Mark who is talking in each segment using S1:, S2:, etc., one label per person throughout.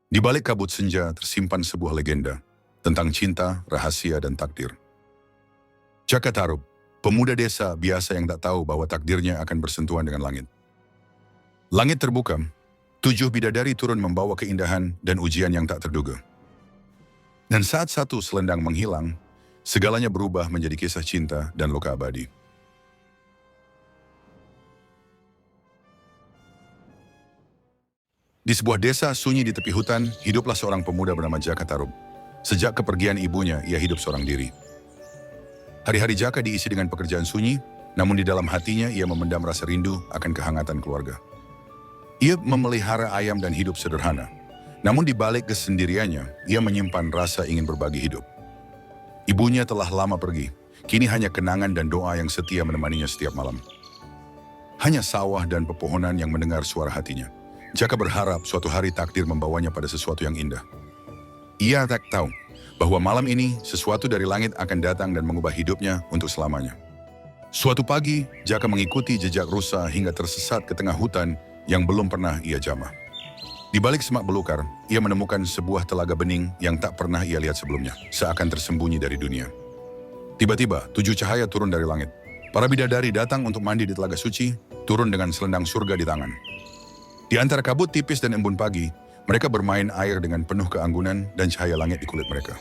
S1: Di balik kabut senja tersimpan sebuah legenda tentang cinta, rahasia, dan takdir. Jaka Tarub, pemuda desa biasa yang tak tahu bahwa takdirnya akan bersentuhan dengan langit. Langit terbuka, 7 bidadari turun membawa keindahan dan ujian yang tak terduga. Dan saat satu selendang menghilang, segalanya berubah menjadi kisah cinta dan luka abadi. Di sebuah desa sunyi di tepi hutan, hiduplah seorang pemuda bernama Jaka Tarub. Sejak kepergian ibunya, ia hidup seorang diri. Hari-hari Jaka diisi dengan pekerjaan sunyi, namun di dalam hatinya ia memendam rasa rindu akan kehangatan keluarga. Ia memelihara ayam dan hidup sederhana. Namun di balik kesendiriannya, ia menyimpan rasa ingin berbagi hidup. Ibunya telah lama pergi, kini hanya kenangan dan doa yang setia menemaninya setiap malam. Hanya sawah dan pepohonan yang mendengar suara hatinya. Jaka berharap suatu hari takdir membawanya pada sesuatu yang indah. Ia tak tahu bahwa malam ini sesuatu dari langit akan datang dan mengubah hidupnya untuk selamanya. Suatu pagi, Jaka mengikuti jejak rusa hingga tersesat ke tengah hutan yang belum pernah ia jamah. Di balik semak belukar, ia menemukan sebuah telaga bening yang tak pernah ia lihat sebelumnya, seakan tersembunyi dari dunia. Tiba-tiba, 7 cahaya turun dari langit. Para bidadari datang untuk mandi di telaga suci, turun dengan selendang surga di tangan. Di antara kabut tipis dan embun pagi, mereka bermain air dengan penuh keanggunan dan cahaya langit di kulit mereka.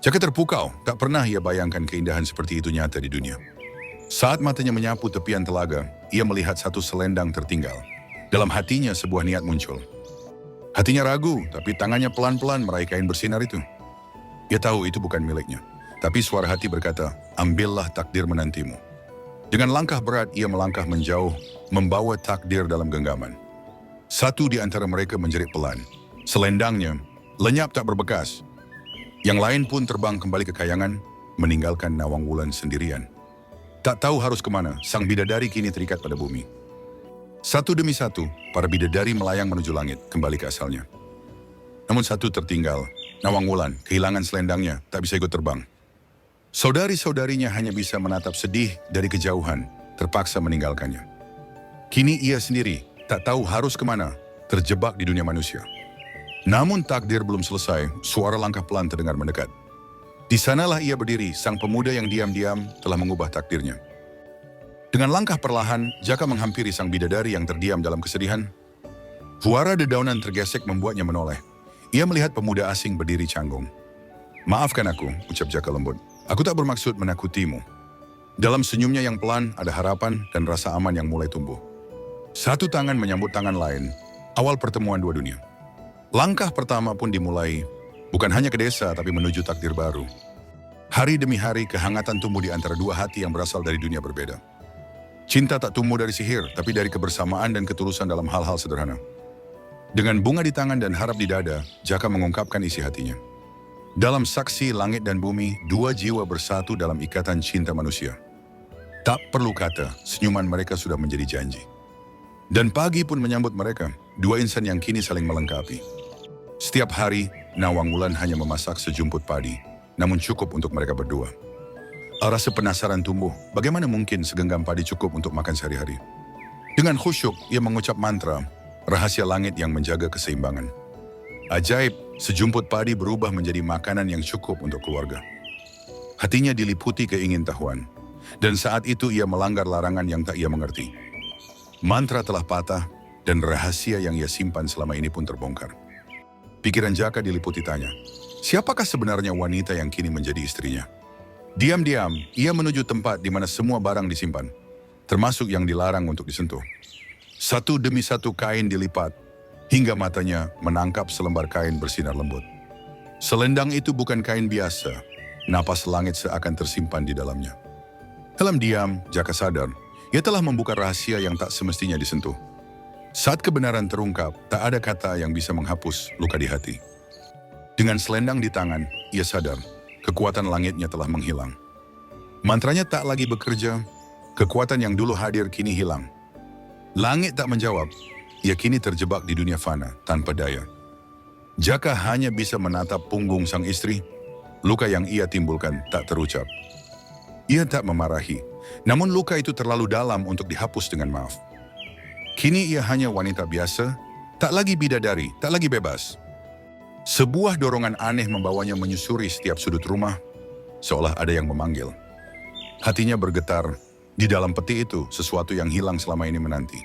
S1: Jaka terpukau, tak pernah ia bayangkan keindahan seperti itu nyata di dunia. Saat matanya menyapu tepian telaga, ia melihat satu selendang tertinggal. Dalam hatinya sebuah niat muncul. Hatinya ragu, tapi tangannya pelan-pelan meraih kain bersinar itu. Ia tahu itu bukan miliknya, tapi suara hati berkata, ambillah takdir menantimu. Dengan langkah berat, ia melangkah menjauh, membawa takdir dalam genggaman. Satu di antara mereka menjerit pelan. Selendangnya lenyap tak berbekas. Yang lain pun terbang kembali ke kayangan, meninggalkan Nawang Wulan sendirian. Tak tahu harus kemana, sang bidadari kini terikat pada bumi. Satu demi satu, para bidadari melayang menuju langit, kembali ke asalnya. Namun satu tertinggal, Nawang Wulan, kehilangan selendangnya, tak bisa ikut terbang. Saudari-saudarinya hanya bisa menatap sedih dari kejauhan, terpaksa meninggalkannya. Kini ia sendiri, tak tahu harus kemana, terjebak di dunia manusia. Namun takdir belum selesai, suara langkah pelan terdengar mendekat. Di sanalah ia berdiri, sang pemuda yang diam-diam telah mengubah takdirnya. Dengan langkah perlahan, Jaka menghampiri sang bidadari yang terdiam dalam kesedihan. Suara dedaunan tergesek membuatnya menoleh. Ia melihat pemuda asing berdiri canggung. Maafkan aku, ucap Jaka lembut. Aku tak bermaksud menakutimu. Dalam senyumnya yang pelan, ada harapan dan rasa aman yang mulai tumbuh. Satu tangan menyambut tangan lain, awal pertemuan dua dunia. Langkah pertama pun dimulai, bukan hanya ke desa tapi menuju takdir baru. Hari demi hari kehangatan tumbuh di antara dua hati yang berasal dari dunia berbeda. Cinta tak tumbuh dari sihir, tapi dari kebersamaan dan ketulusan dalam hal-hal sederhana. Dengan bunga di tangan dan harap di dada, Jaka mengungkapkan isi hatinya. Dalam saksi langit dan bumi, dua jiwa bersatu dalam ikatan cinta manusia. Tak perlu kata, senyuman mereka sudah menjadi janji. Dan pagi pun menyambut mereka, dua insan yang kini saling melengkapi. Setiap hari, Nawang Wulan hanya memasak sejumput padi, namun cukup untuk mereka berdua. Rasa penasaran tumbuh, bagaimana mungkin segenggam padi cukup untuk makan sehari-hari? Dengan khusyuk, ia mengucap mantra, rahasia langit yang menjaga keseimbangan. Ajaib, sejumput padi berubah menjadi makanan yang cukup untuk keluarga. Hatinya diliputi keingintahuan, dan saat itu ia melanggar larangan yang tak ia mengerti. Mantra telah patah, dan rahasia yang ia simpan selama ini pun terbongkar. Pikiran Jaka diliputi tanya, siapakah sebenarnya wanita yang kini menjadi istrinya? Diam-diam, ia menuju tempat di mana semua barang disimpan, termasuk yang dilarang untuk disentuh. Satu demi satu kain dilipat, hingga matanya menangkap selembar kain bersinar lembut. Selendang itu bukan kain biasa, napas langit seakan tersimpan di dalamnya. Dalam diam, Jaka sadar, ia telah membuka rahasia yang tak semestinya disentuh. Saat kebenaran terungkap, tak ada kata yang bisa menghapus luka di hati. Dengan selendang di tangan, ia sadar, kekuatan langitnya telah menghilang. Mantranya tak lagi bekerja, kekuatan yang dulu hadir kini hilang. Langit tak menjawab, ia kini terjebak di dunia fana, tanpa daya. Jaka hanya bisa menatap punggung sang istri, luka yang ia timbulkan tak terucap. Ia tak memarahi, namun luka itu terlalu dalam untuk dihapus dengan maaf. Kini ia hanya wanita biasa, tak lagi bidadari, tak lagi bebas. Sebuah dorongan aneh membawanya menyusuri setiap sudut rumah, seolah ada yang memanggil. Hatinya bergetar, di dalam peti itu sesuatu yang hilang selama ini menanti.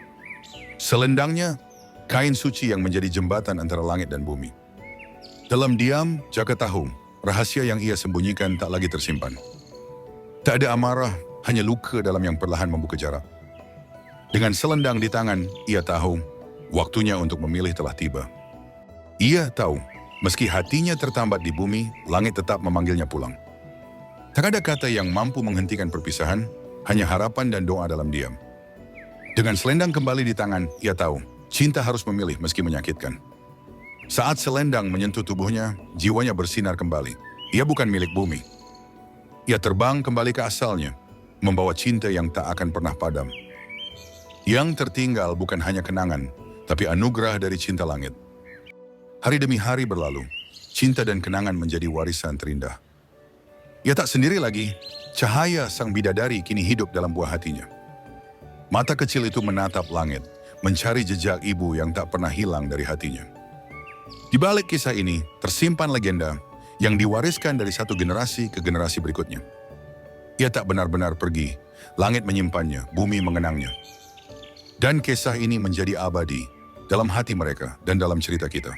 S1: Selendangnya, kain suci yang menjadi jembatan antara langit dan bumi. Dalam diam, Jaka tahu, rahasia yang ia sembunyikan tak lagi tersimpan. Tak ada amarah, hanya luka dalam yang perlahan membuka jarak. Dengan selendang di tangan, ia tahu, waktunya untuk memilih telah tiba. Ia tahu, meski hatinya tertambat di bumi, langit tetap memanggilnya pulang. Tak ada kata yang mampu menghentikan perpisahan, hanya harapan dan doa dalam diam. Dengan selendang kembali di tangan, ia tahu, cinta harus memilih meski menyakitkan. Saat selendang menyentuh tubuhnya, jiwanya bersinar kembali. Ia bukan milik bumi. Ia terbang kembali ke asalnya, membawa cinta yang tak akan pernah padam. Yang tertinggal bukan hanya kenangan, tapi anugerah dari cinta langit. Hari demi hari berlalu, cinta dan kenangan menjadi warisan terindah. Ia tak sendiri lagi, cahaya sang bidadari kini hidup dalam buah hatinya. Mata kecil itu menatap langit, mencari jejak ibu yang tak pernah hilang dari hatinya. Di balik kisah ini, tersimpan legenda yang diwariskan dari satu generasi ke generasi berikutnya. Ia tak benar-benar pergi, langit menyimpannya, bumi mengenangnya. Dan kisah ini menjadi abadi dalam hati mereka dan dalam cerita kita.